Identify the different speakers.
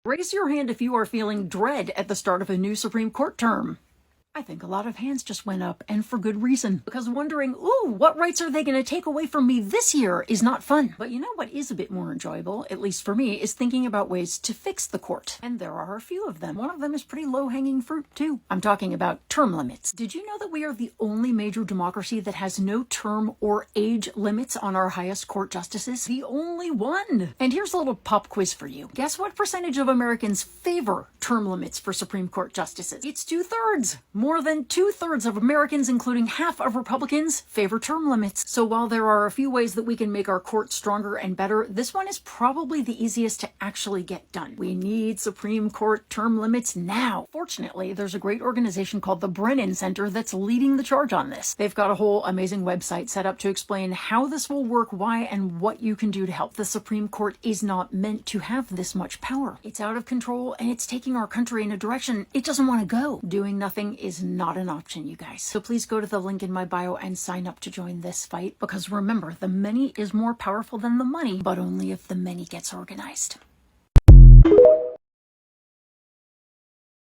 Speaker 1: Raise your hand if you are feeling dread at the start of a new Supreme Court term. I think a lot of hands just went up, and for good reason. Because wondering, ooh, what rights are they going to take away from me this year is not fun. But you know what is a bit more enjoyable, at least for me, is thinking about ways to fix the court. And there are a few of them. One of them is pretty low-hanging fruit, too. I'm talking about term limits. Did you know that we are the only major democracy that has no term or age limits on our highest court justices? The only one! And here's a little pop quiz for you. Guess what percentage of Americans favor term limits for Supreme Court justices? It's 2/3! More than 2/3 of Americans, including half of Republicans, favor term limits. So while there are a few ways that we can make our court stronger and better, this one is probably the easiest to actually get done. We need Supreme Court term limits now. Fortunately, there's a great organization called the Brennan Center that's leading the charge on this. They've got a whole amazing website set up to explain how this will work, why, and what you can do to help. The Supreme Court is not meant to have this much power. It's out of control, and it's taking our country in a direction it doesn't want to go. Doing nothing is not an option, you guys. So please go to the link in my bio and sign up to join this fight, because remember, the many is more powerful than the money, but only if the many gets organized.